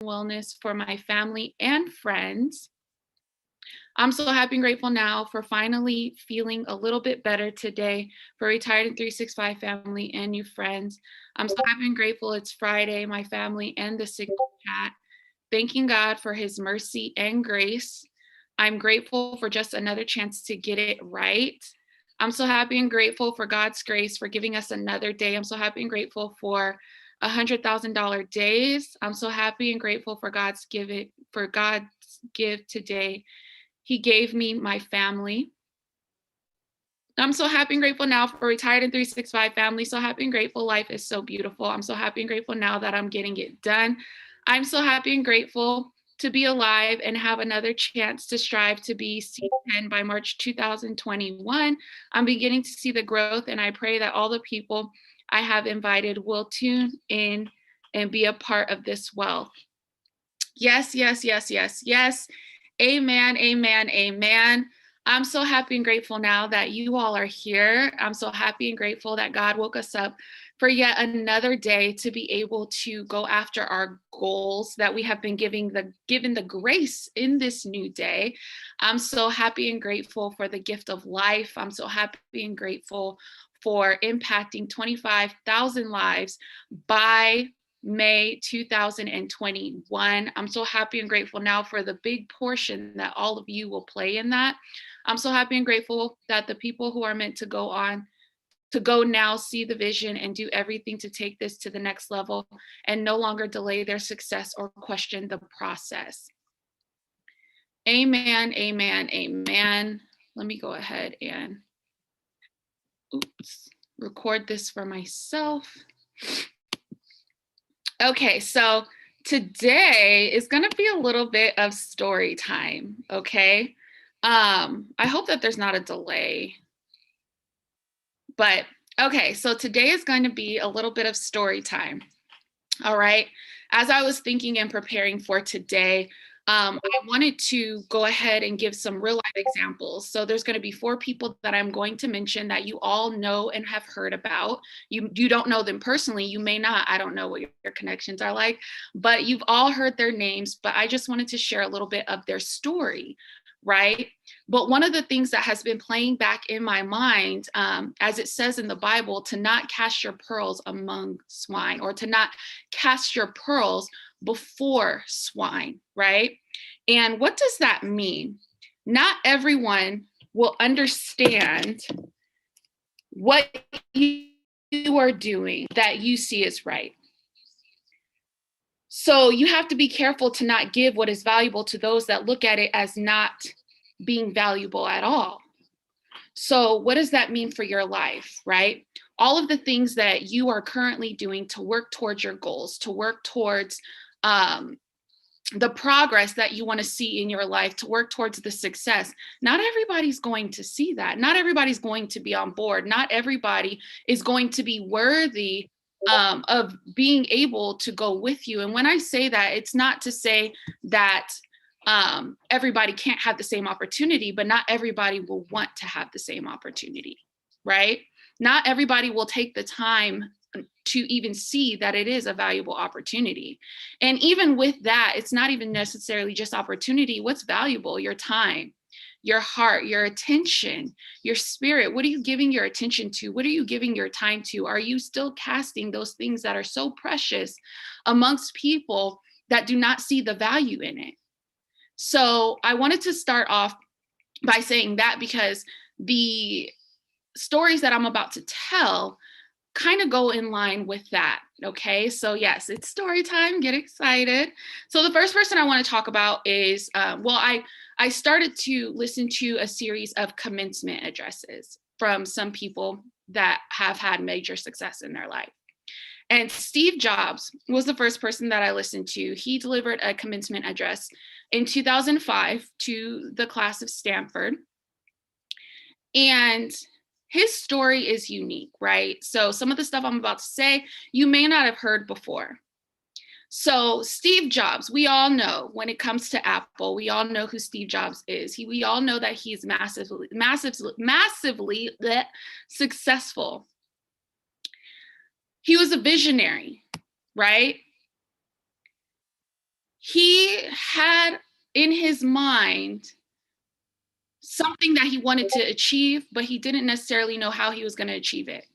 wellness for my family and friends. I'm so happy and grateful now for finally feeling a little bit better today for Retired in 365 family and new friends. I'm so happy and grateful it's Friday, my family and the sick chat. Thanking God for his mercy and grace. I'm grateful for just another chance to get it right. I'm so happy and grateful for God's grace for giving us another day. I'm so happy and grateful for $100,000 days. I'm so happy and grateful for God's give today. He gave me my family. I'm so happy and grateful now for Retired in 365 family. So happy and grateful. Life is so beautiful. I'm so happy and grateful now that I'm getting it done. I'm so happy and grateful to be alive and have another chance to strive to be C10 by March 2021. I'm beginning to see the growth, and I pray that all the people I have invited will tune in and be a part of this wealth. Yes, yes, yes, yes, yes. Amen, amen, amen. I'm so happy and grateful now that you all are here. I'm so happy and grateful that God woke us up for yet another day to be able to go after our goals that we have been given the grace in this new day. I'm so happy and grateful for the gift of life. I'm so happy and grateful for impacting 25,000 lives by May 2021. I'm so happy and grateful now for the big portion that all of you will play in that. I'm so happy and grateful that the people who are meant to go on to go now see the vision and do everything to take this to the next level and no longer delay their success or question the process. Amen, amen, amen. Let me go ahead and record this for myself. Okay, so today is going to be a little bit of story time, okay? I hope that there's not a delay. But okay, so today is going to be a little bit of story time. All right. As I was thinking and preparing for today, I wanted to go ahead and give some real life examples. So there's going to be 4 people that I'm going to mention that you all know and have heard about. You don't know them personally. You may not. I don't know what your connections are like, but you've all heard their names. But I just wanted to share a little bit of their story, right? But one of the things that has been playing back in my mind, as it says in the Bible, to not cast your pearls among swine, or to not cast your pearls before swine, right? And what does that mean? Not everyone will understand what you are doing that you see as right. So you have to be careful to not give what is valuable to those that look at it as not being valuable at all. So what does that mean for your life, right? All of the things that you are currently doing to work towards your goals, to work towards the progress that you want to see in your life, to work towards the success. Not everybody's going to see that. Not everybody's going to be on board. Not everybody is going to be worthy of being able to go with you. And when I say that, it's not to say that everybody can't have the same opportunity, but not everybody will want to have the same opportunity, right? Not everybody will take the time to even see that it is a valuable opportunity. And even with that, it's not even necessarily just opportunity. What's valuable? Your time, your heart, your attention, your spirit. What are you giving your attention to? What are you giving your time to? Are you still casting those things that are so precious amongst people that do not see the value in it? So I wanted to start off by saying that because the stories that I'm about to tell kind of go in line with that. Okay, so yes, it's story time. Get excited. So the first person I want to talk about is, I started to listen to a series of commencement addresses from some people that have had major success in their life. And Steve Jobs was the first person that I listened to. He delivered a commencement address in 2005 to the class of Stanford. And his story is unique, right? So some of the stuff I'm about to say, you may not have heard before. So Steve Jobs, we all know when it comes to Apple, we all know who Steve Jobs is. We all know that he's massively successful. He was a visionary, right? He had in his mind something that he wanted to achieve, but he didn't necessarily know how he was going to achieve it.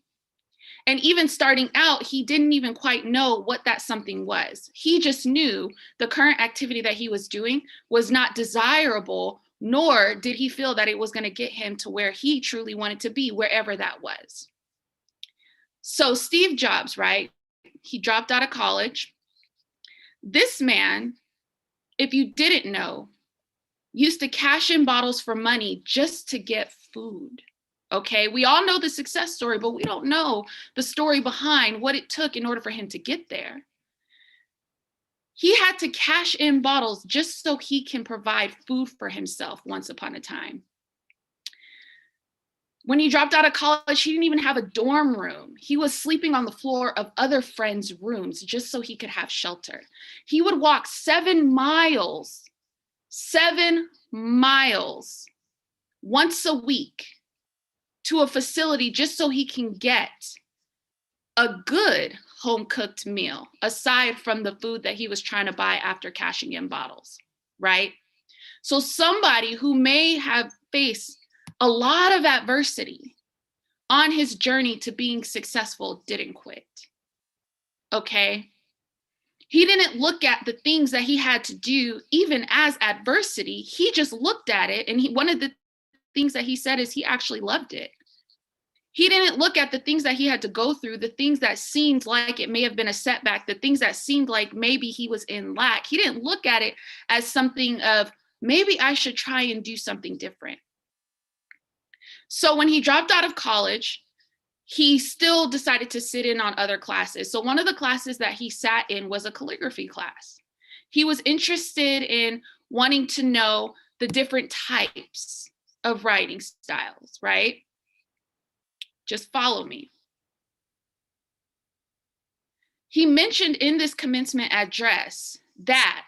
And even starting out, he didn't even quite know what that something was. He just knew the current activity that he was doing was not desirable, nor did he feel that it was going to get him to where he truly wanted to be, wherever that was. So Steve Jobs, right? He dropped out of college. This man, if you didn't know, used to cash in bottles for money just to get food. Okay, we all know the success story, but we don't know the story behind what it took in order for him to get there. He had to cash in bottles just so he can provide food for himself once upon a time. When he dropped out of college, he didn't even have a dorm room. He was sleeping on the floor of other friends' rooms just so he could have shelter. He would walk 7 miles once a week to a facility just so he can get a good home cooked meal, aside from the food that he was trying to buy after cashing in bottles, right? So somebody who may have faced a lot of adversity on his journey to being successful didn't quit, okay? He didn't look at the things that he had to do even as adversity. He just looked at it, and one of the things that he said is he actually loved it. He didn't look at the things that he had to go through, the things that seemed like it may have been a setback, the things that seemed like maybe he was in lack. He didn't look at it as something of, maybe I should try and do something different. So when he dropped out of college, he still decided to sit in on other classes. So one of the classes that he sat in was a calligraphy class. He was interested in wanting to know the different types of writing styles, right? Just follow me. He mentioned in this commencement address that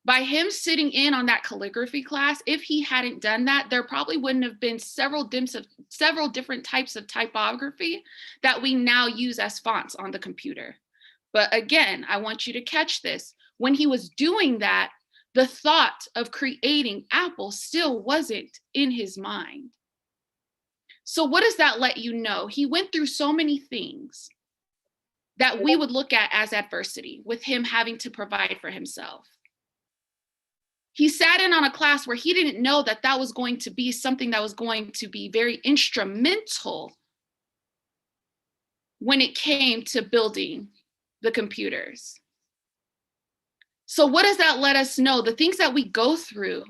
by him sitting in on that calligraphy class, if he hadn't done that, there probably wouldn't have been several different types of typography that we now use as fonts on the computer. But again, I want you to catch this. When he was doing that, the thought of creating Apple still wasn't in his mind. So what does that let you know? He went through so many things that we would look at as adversity, with him having to provide for himself. He sat in on a class where he didn't know that that was going to be something that was going to be very instrumental when it came to building the computers. So what does that let us know? The things that we go through,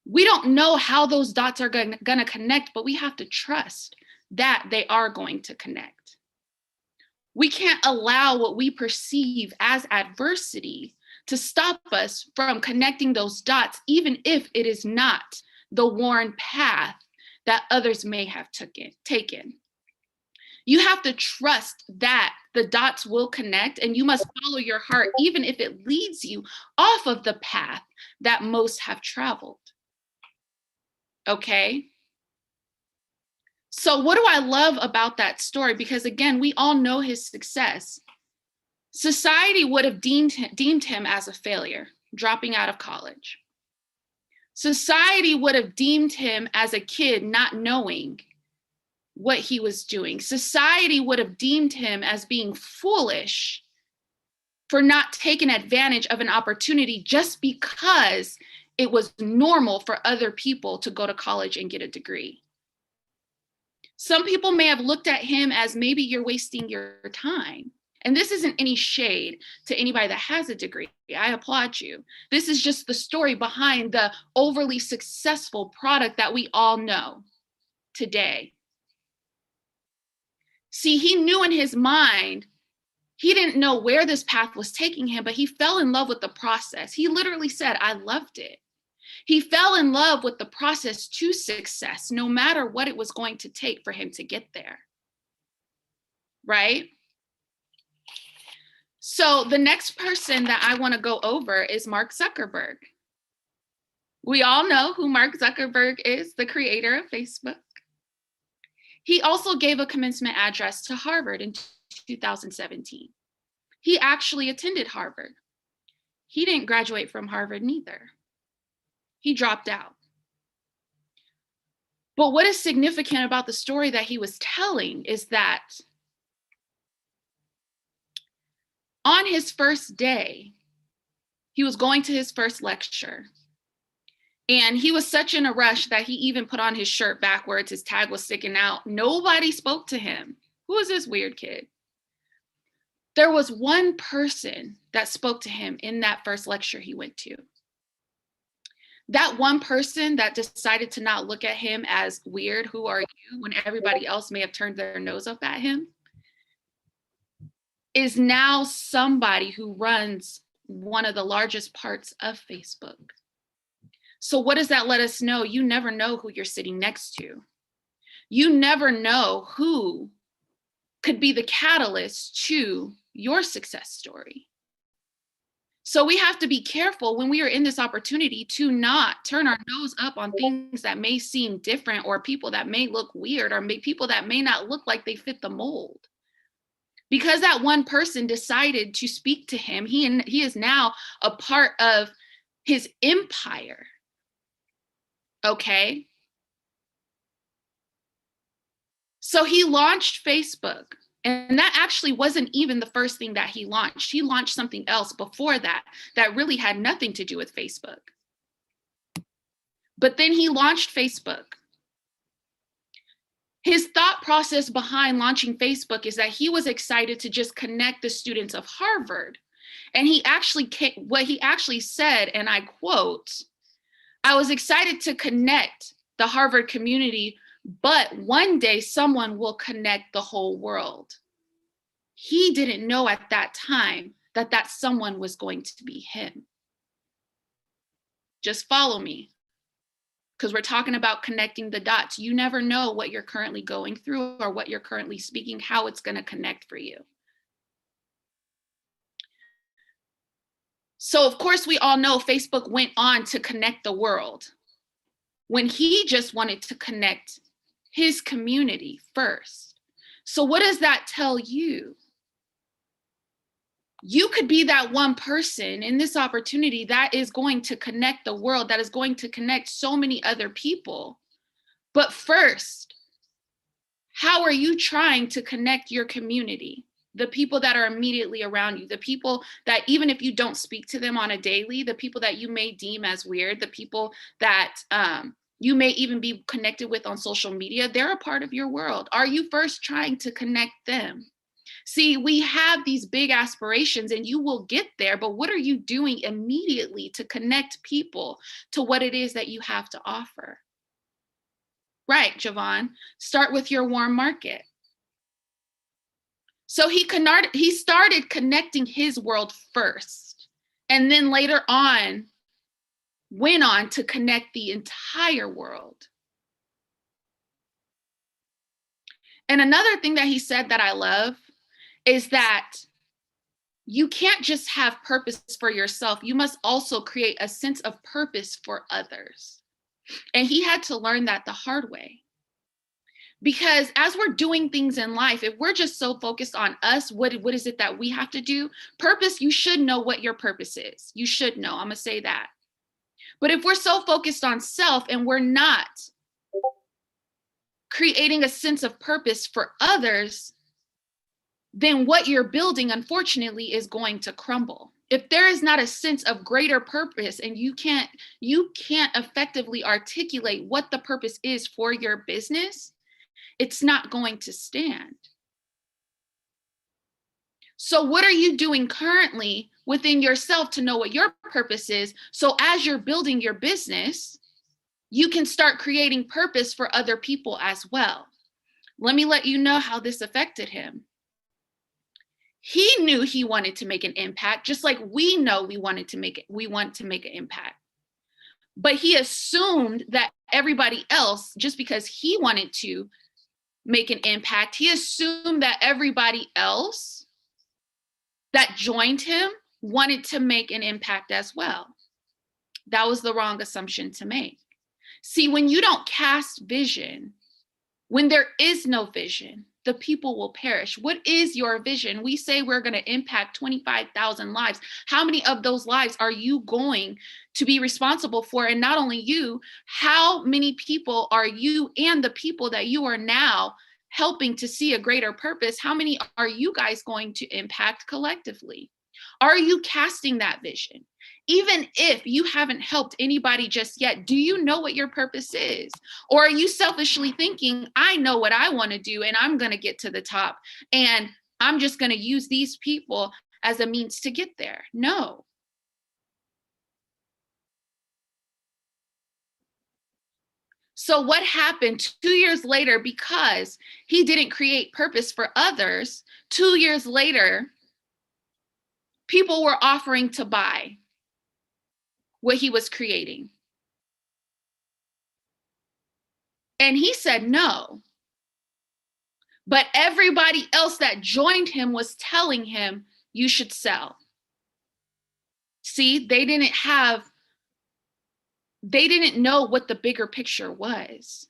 we don't know how those dots are going to connect, but we have to trust that they are going to connect. We can't allow what we perceive as adversity to stop us from connecting those dots, even if it is not the worn path that others may have taken. You have to trust that the dots will connect, and you must follow your heart, even if it leads you off of the path that most have traveled. Okay? So what do I love about that story? Because again, we all know his success. Society would have deemed him as a failure, dropping out of college. Society would have deemed him as a kid not knowing what he was doing. Society would have deemed him as being foolish for not taking advantage of an opportunity just because it was normal for other people to go to college and get a degree. Some people may have looked at him as, maybe you're wasting your time. And this isn't any shade to anybody that has a degree. I applaud you. This is just the story behind the overly successful product that we all know today. See, he knew in his mind, he didn't know where this path was taking him, but he fell in love with the process. He literally said, I loved it. He fell in love with the process to success, no matter what it was going to take for him to get there. Right? So the next person that I want to go over is Mark Zuckerberg. We all know who Mark Zuckerberg is, the creator of Facebook. He also gave a commencement address to Harvard in 2017. He actually attended Harvard. He didn't graduate from Harvard neither. He dropped out. But what is significant about the story that he was telling is that on his first day, he was going to his first lecture. And he was such in a rush that he even put on his shirt backwards. His tag was sticking out. Nobody spoke to him. Who is this weird kid? There was one person that spoke to him in that first lecture he went to. That one person that decided to not look at him as weird, who are you, when everybody else may have turned their nose up at him, is now somebody who runs one of the largest parts of Facebook. So what does that let us know? You never know who you're sitting next to. You never know who could be the catalyst to your success story. So we have to be careful when we are in this opportunity to not turn our nose up on things that may seem different, or people that may look weird, or people that may not look like they fit the mold. Because that one person decided to speak to him, he is now a part of his empire. Okay? So he launched Facebook. And that actually wasn't even the first thing that he launched. He launched something else before that that really had nothing to do with Facebook. But then he launched Facebook. His thought process behind launching Facebook is that he was excited to just connect the students of Harvard. And what he actually said, and I quote, "I was excited to connect the Harvard community, but one day someone will connect the whole world." He didn't know at that time that that someone was going to be him. Just follow me, because we're talking about connecting the dots. You never know what you're currently going through or what you're currently speaking, how it's going to connect for you. So of course, we all know Facebook went on to connect the world when he just wanted to connect his community first. So what does that tell you? You could be that one person in this opportunity that is going to connect the world, that is going to connect so many other people. But first, how are you trying to connect your community? The people that are immediately around you, the people that even if you don't speak to them on a daily, the people that you may deem as weird, the people that you may even be connected with on social media, they're a part of your world. Are you first trying to connect them? See, we have these big aspirations and you will get there, but what are you doing immediately to connect people to what it is that you have to offer? Right, Javon, start with your warm market. So he started connecting his world first, and then later on, went on to connect the entire world. And another thing that he said that I love is that you can't just have purpose for yourself. You must also create a sense of purpose for others. And he had to learn that the hard way. Because as we're doing things in life, if we're just so focused on us, what is it that we have to do? Purpose, you should know what your purpose is. You should know, I'm gonna say that. But if we're so focused on self and we're not creating a sense of purpose for others, then what you're building, unfortunately, is going to crumble. If there is not a sense of greater purpose and you can't effectively articulate what the purpose is for your business, it's not going to stand. So what are you doing currently within yourself to know what your purpose is? So as you're building your business, you can start creating purpose for other people as well. Let me let you know how this affected him. He knew he wanted to make an impact, just like we know we want to make an impact. But he assumed that everybody else, just because he wanted to make an impact, he assumed that everybody else that joined him wanted to make an impact as well. That was the wrong assumption to make. See, when you don't cast vision, when there is no vision, the people will perish. What is your vision? We say we're going to impact 25,000 lives. How many of those lives are you going to be responsible for? And not only you, how many people are you and the people that you are now helping to see a greater purpose? How many are you guys going to impact collectively? Are you casting that vision? Even if you haven't helped anybody just yet, do you know what your purpose is? Or are you selfishly thinking, I know what I want to do and I'm going to get to the top and I'm just going to use these people as a means to get there? No. So what happened 2 years later, because he didn't create purpose for others, 2 years later, people were offering to buy what he was creating. And he said no. But everybody else that joined him was telling him, you should sell. See, they didn't know what the bigger picture was.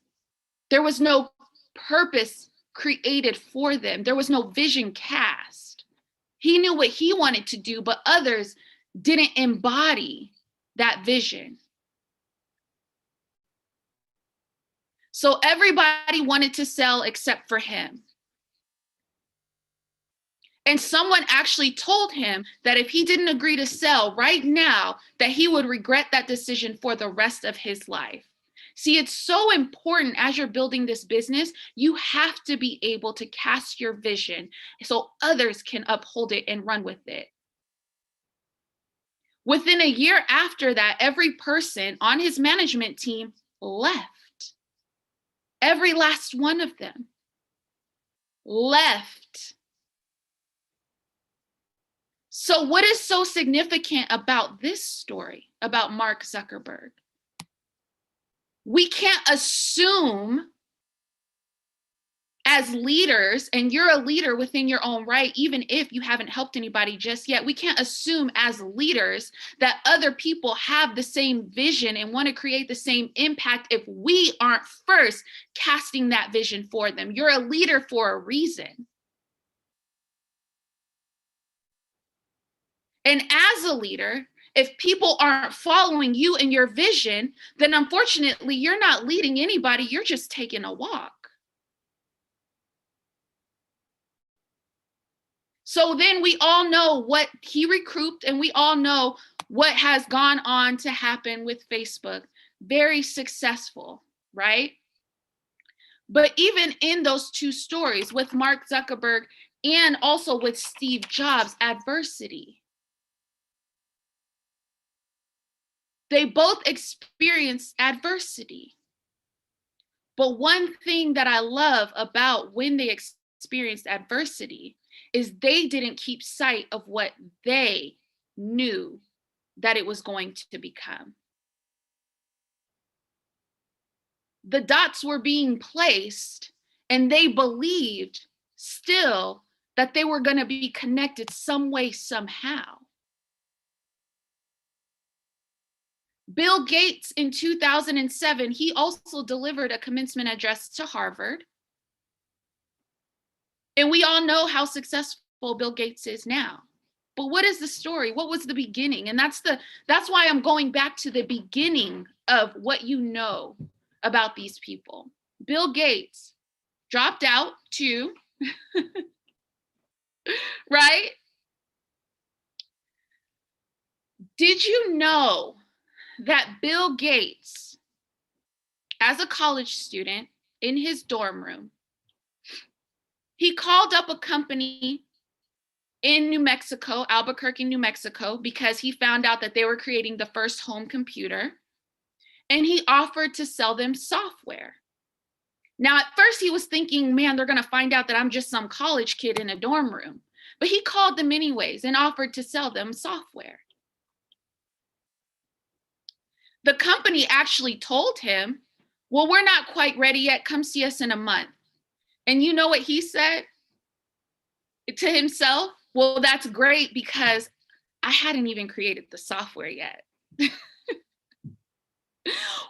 There was no purpose created for them. There was no vision cast. He knew what he wanted to do, but others didn't embody that vision. So everybody wanted to sell except for him. And someone actually told him that if he didn't agree to sell right now, that he would regret that decision for the rest of his life. See, it's so important as you're building this business, you have to be able to cast your vision so others can uphold it and run with it. Within a year after that, every person on his management team left. Every last one of them left. So what is so significant about this story, about Mark Zuckerberg? We can't assume as leaders, and you're a leader within your own right, even if you haven't helped anybody just yet, we can't assume as leaders that other people have the same vision and want to create the same impact if we aren't first casting that vision for them. You're a leader for a reason. And as a leader, if people aren't following you and your vision, then unfortunately, you're not leading anybody, you're just taking a walk. So then we all know what he recouped, and we all know what has gone on to happen with Facebook. Very successful, right? But even in those two stories with Mark Zuckerberg and also with Steve Jobs, adversity. They both experienced adversity. But one thing that I love about when they experienced adversity is they didn't keep sight of what they knew that it was going to become. The dots were being placed, and they believed still that they were going to be connected some way, somehow. Bill Gates in 2007, he also delivered a commencement address to Harvard. And we all know how successful Bill Gates is now. But what is the story? What was the beginning? And that's why I'm going back to the beginning of what you know about these people. Bill Gates dropped out too, right? Did you know that Bill Gates, as a college student in his dorm room, he called up a company in New Mexico, Albuquerque, New Mexico, because he found out that they were creating the first home computer, and he offered to sell them software. Now, at first he was thinking, man, they're going to find out that I'm just some college kid in a dorm room. But he called them anyways and offered to sell them software. The company actually told him, well, we're not quite ready yet. Come see us in a month. And you know what he said to himself? Well, that's great because I hadn't even created the software yet.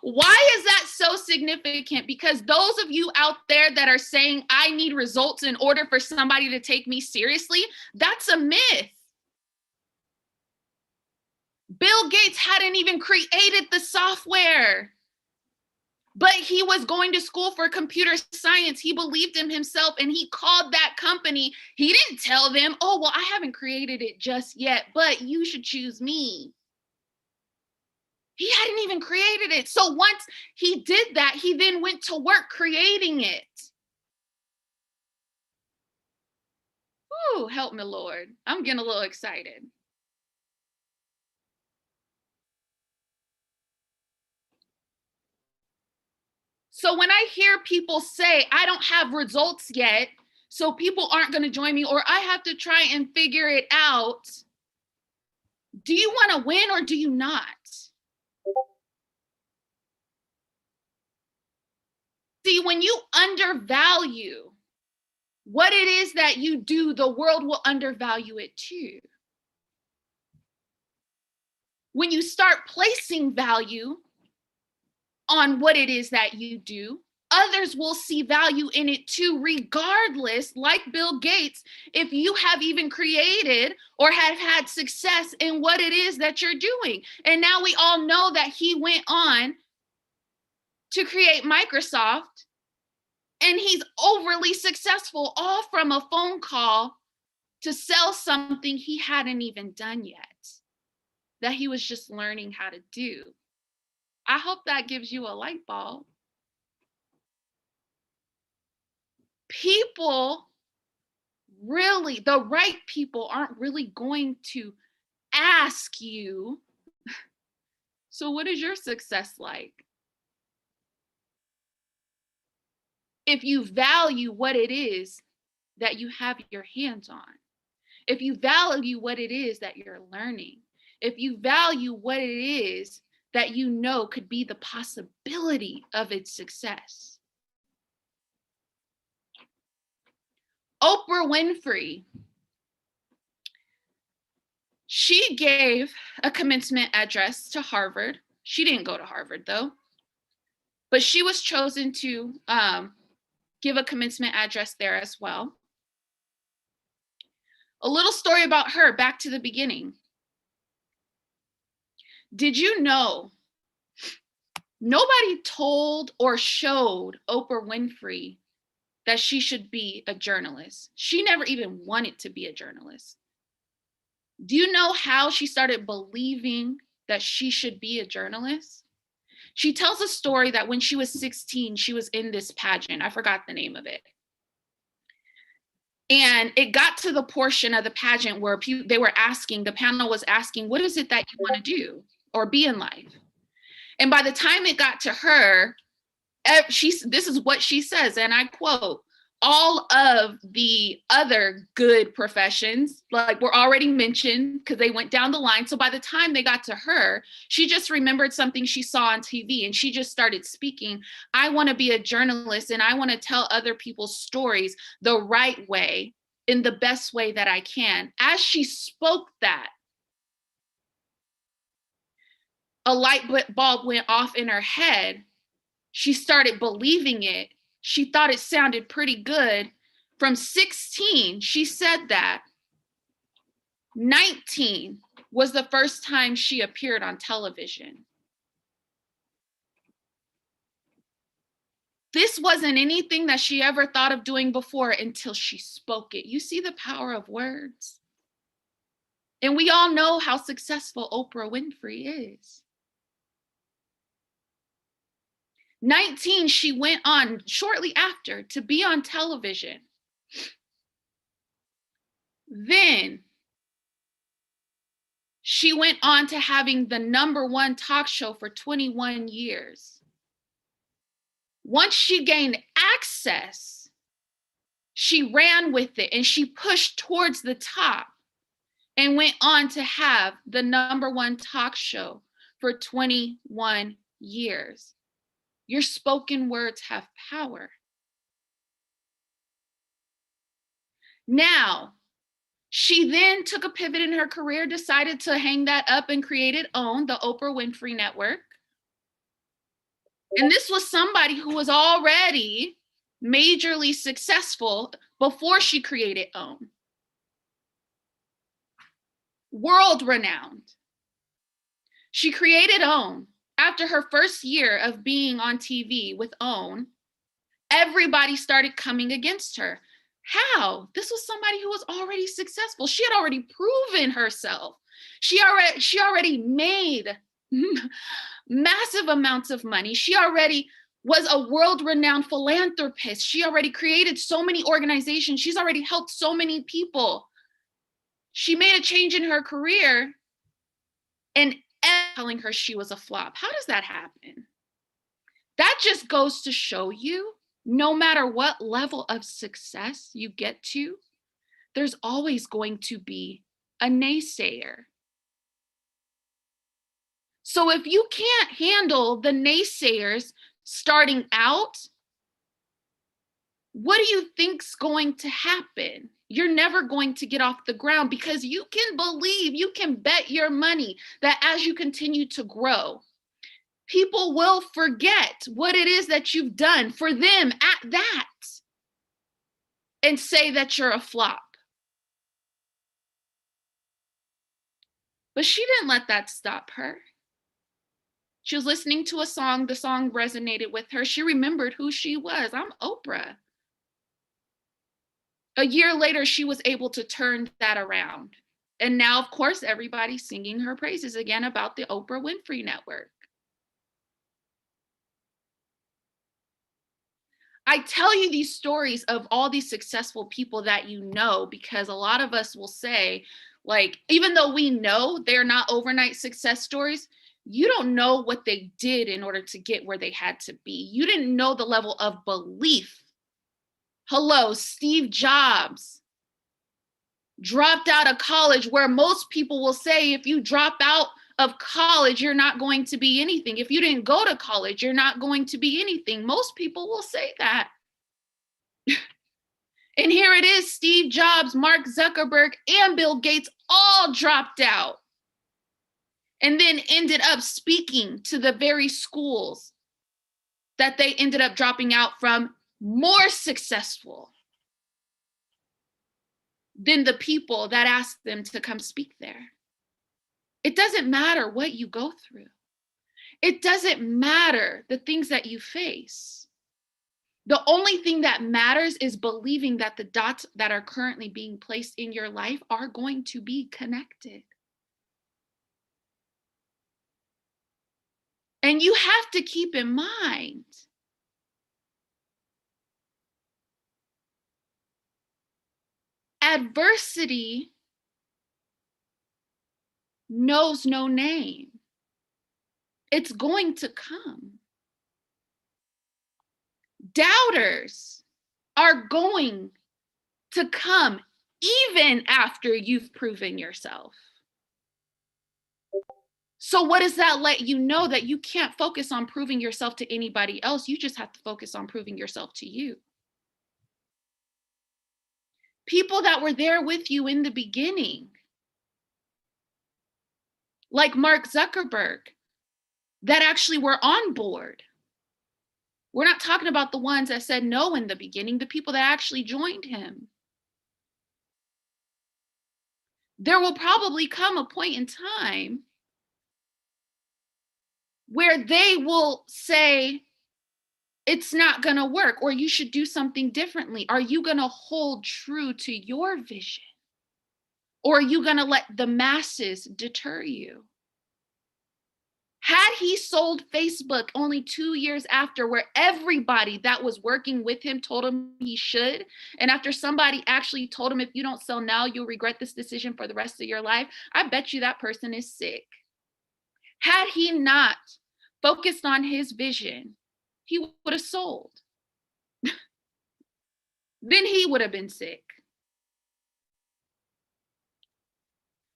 Why is that so significant? Because those of you out there that are saying, I need results in order for somebody to take me seriously, that's a myth. Bill Gates hadn't even created the software, but he was going to school for computer science. He believed in himself and he called that company. He didn't tell them, oh, well, I haven't created it just yet, but you should choose me. He hadn't even created it. So once he did that, he then went to work creating it. Ooh, help me, Lord. I'm getting a little excited. So when I hear people say, I don't have results yet, so people aren't going to join me, or I have to try and figure it out, do you want to win or do you not? See, when you undervalue what it is that you do, the world will undervalue it too. When you start placing value on what it is that you do, others will see value in it too, regardless, like Bill Gates, if you have even created or have had success in what it is that you're doing. And now we all know that he went on to create Microsoft, and he's overly successful, all from a phone call to sell something he hadn't even done yet, that he was just learning how to do. I hope that gives you a light bulb. People really, the right people aren't really going to ask you, so what is your success like? If you value what it is that you have your hands on, if you value what it is that you're learning, if you value what it is that you know could be the possibility of its success. Oprah Winfrey, she gave a commencement address to Harvard. She didn't go to Harvard though, but she was chosen to give a commencement address there as well. A little story about her, back to the beginning. Did you know nobody told or showed Oprah Winfrey that she should be a journalist? She never even wanted to be a journalist. Do you know how she started believing that she should be a journalist? She tells a story that when she was 16, she was in this pageant. I forgot the name of it. And it got to the portion of the pageant where they were asking, the panel was asking, what is it that you want to do or be in life? And by the time it got to her, this is what she says, and I quote, all of the other good professions, like were already mentioned because they went down the line. So by the time they got to her, she just remembered something she saw on TV and she just started speaking. I want to be a journalist and I want to tell other people's stories the right way, in the best way that I can. As she spoke that, a light bulb went off in her head. She started believing it. She thought it sounded pretty good. From 16, she said that. 19 was the first time she appeared on television. This wasn't anything that she ever thought of doing before until she spoke it. You see the power of words? And we all know how successful Oprah Winfrey is. 19, she went on shortly after to be on television. Then she went on to having the #1 talk show for 21 years. Once she gained access, she ran with it and she pushed towards the top and went on to have the #1 talk show for 21 years. Your spoken words have power. Now, she then took a pivot in her career, decided to hang that up and created OWN, the Oprah Winfrey Network. And this was somebody who was already majorly successful before she created OWN. World renowned. She created OWN. After her first year of being on TV with OWN, everybody started coming against her. How? This was somebody who was already successful. She had already proven herself. She already made massive amounts of money. She already was a world-renowned philanthropist. She already created so many organizations. She's already helped so many people. She made a change in her career, and telling her she was a flop. How does that happen? That just goes to show you, no matter what level of success you get to, there's always going to be a naysayer. So if you can't handle the naysayers starting out, what do you think's going to happen? You're never going to get off the ground, because you can believe, you can bet your money that as you continue to grow, people will forget what it is that you've done for them at that and say that you're a flop. But she didn't let that stop her. She was listening to a song, the song resonated with her. She remembered who she was. I'm Oprah. A year later, she was able to turn that around. And now, of course, everybody's singing her praises again about the Oprah Winfrey Network. I tell you these stories of all these successful people that you know, because a lot of us will say, like, even though we know they're not overnight success stories, you don't know what they did in order to get where they had to be. You didn't know the level of belief. Hello, Steve Jobs dropped out of college, where most people will say if you drop out of college, you're not going to be anything. If you didn't go to college, you're not going to be anything. Most people will say that. And here it is, Steve Jobs, Mark Zuckerberg, and Bill Gates all dropped out and then ended up speaking to the very schools that they ended up dropping out from, more successful than the people that asked them to come speak there. It doesn't matter what you go through. It doesn't matter the things that you face. The only thing that matters is believing that the dots that are currently being placed in your life are going to be connected. And you have to keep in mind, adversity knows no name. It's going to come. Doubters are going to come even after you've proven yourself. So what does that let you know? That you can't focus on proving yourself to anybody else. You just have to focus on proving yourself to you. People that were there with you in the beginning, like Mark Zuckerberg, that actually were on board. We're not talking about the ones that said no in the beginning, the people that actually joined him. There will probably come a point in time where they will say, it's not going to work, or you should do something differently. Are you going to hold true to your vision? Or are you going to let the masses deter you? Had he sold Facebook only 2 years after, where everybody that was working with him told him he should, and after somebody actually told him, if you don't sell now, you'll regret this decision for the rest of your life, I bet you that person is sick. Had he not focused on his vision, he would have sold. Then he would have been sick.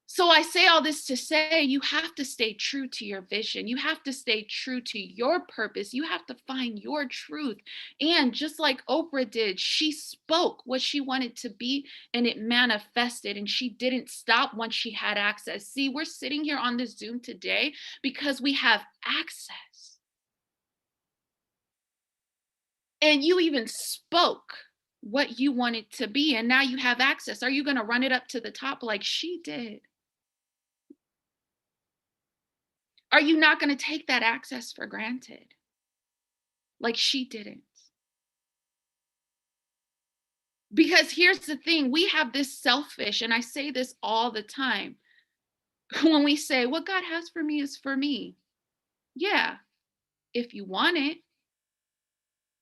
So I say all this to say, you have to stay true to your vision. You have to stay true to your purpose. You have to find your truth. And just like Oprah did, she spoke what she wanted to be, and it manifested, and she didn't stop once she had access. See, we're sitting here on this Zoom today because we have access. And you even spoke what you wanted to be, and now you have access. Are you going to run it up to the top like she did? Are you not going to take that access for granted like she didn't? Because here's the thing, we have this selfish, and I say this all the time, when we say, what God has for me is for me. Yeah, if you want it,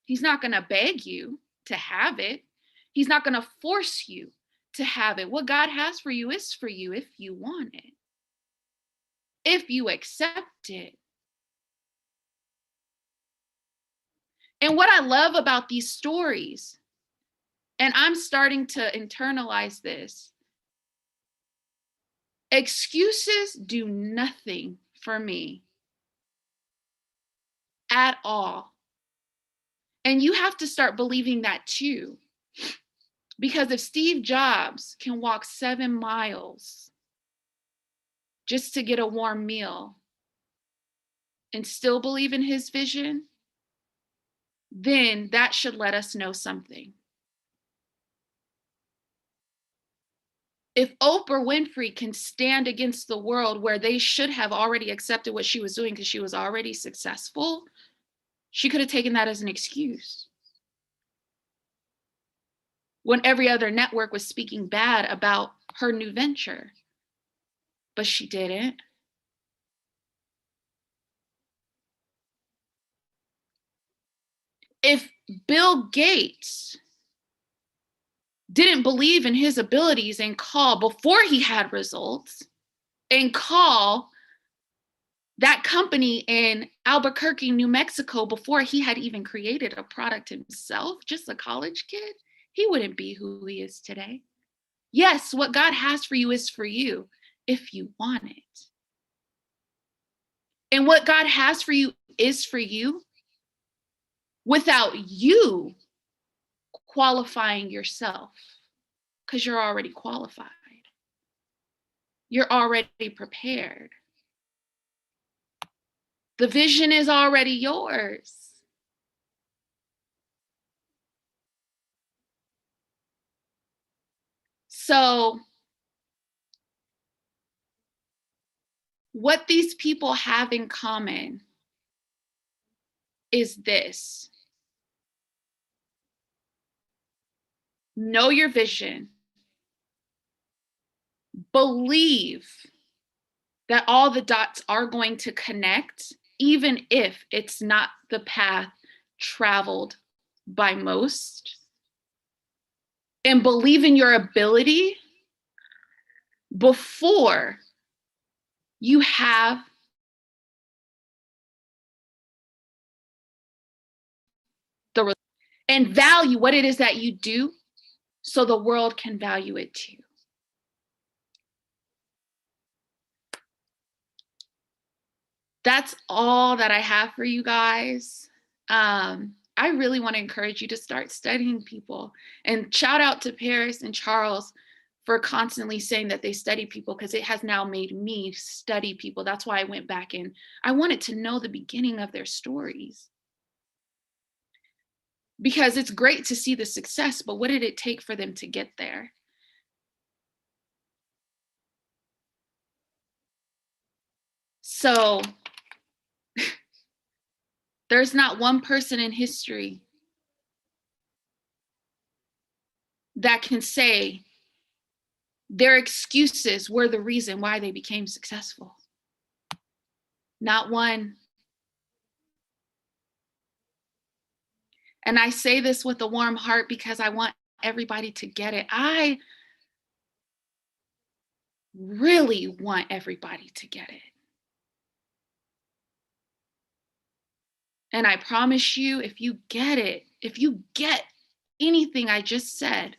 He's not going to beg you to have it. He's not going to force you to have it. What God has for you is for you if you want it, if you accept it. And what I love about these stories, and I'm starting to internalize this, excuses do nothing for me at all. And you have to start believing that too. Because if Steve Jobs can walk 7 miles just to get a warm meal and still believe in his vision, then that should let us know something. If Oprah Winfrey can stand against the world where they should have already accepted what she was doing because she was already successful, she could have taken that as an excuse. When every other network was speaking bad about her new venture, but she didn't. If Bill Gates didn't believe in his abilities and call before he had results and call that company in Albuquerque, New Mexico, before he had even created a product himself, just a college kid, he wouldn't be who he is today. Yes, what God has for you is for you if you want it. And what God has for you is for you without you qualifying yourself, because you're already qualified. You're already prepared. The vision is already yours. So, what these people have in common is this: know your vision, believe that all the dots are going to connect, even if it's not the path traveled by most, and believe in your ability before you have the, and value what it is that you do so the world can value it too. That's all that I have for you guys. I really want to encourage you to start studying people. And shout out to Paris and Charles for constantly saying that they study people, because it has now made me study people. That's why I went back and I wanted to know the beginning of their stories. Because it's great to see the success, but what did it take for them to get there? So there's not one person in history that can say their excuses were the reason why they became successful. Not one. And I say this with a warm heart because I want everybody to get it. I really want everybody to get it. And I promise you, if you get it, if you get anything I just said,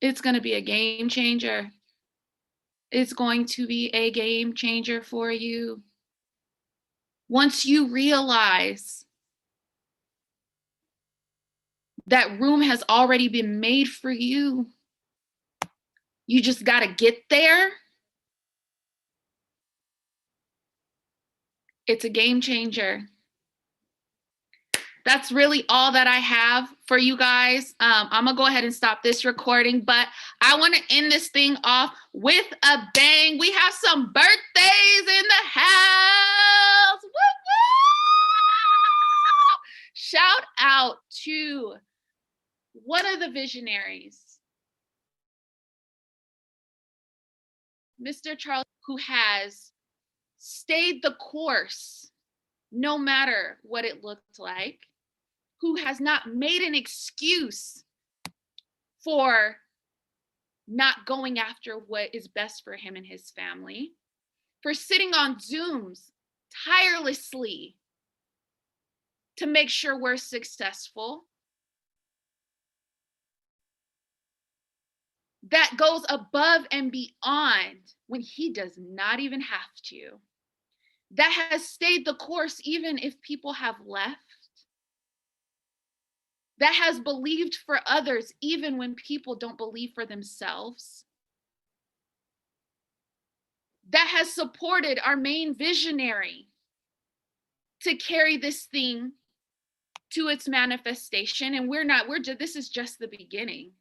it's going to be a game changer. It's going to be a game changer for you. Once you realize that room has already been made for you, you just got to get there. It's a game changer. That's really all that I have for you guys. I'm gonna go ahead and stop this recording, but I want to end this thing off with a bang. We have some birthdays in the house. Woo, woo! Shout out to one of the visionaries, Mr. Charles, who has stayed the course no matter what it looked like, who has not made an excuse for not going after what is best for him and his family, for sitting on Zooms tirelessly to make sure we're successful, that goes above and beyond when he does not even have to, that has stayed the course even if people have left, that has believed for others even when people don't believe for themselves, that has supported our main visionary to carry this thing to its manifestation. And this is just the beginning.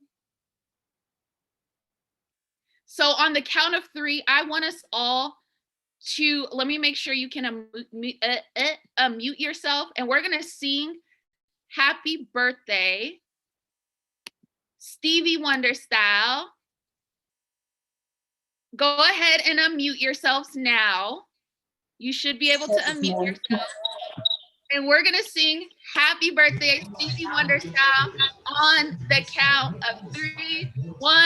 So on the count of 3, I want us all to, let me make sure you can unmute yourself, and we're gonna sing Happy Birthday, Stevie Wonder style. Go ahead and unmute yourselves now. You should be able to unmute yourself. And we're gonna sing Happy Birthday, Stevie Wonder style on the count of 3. 1,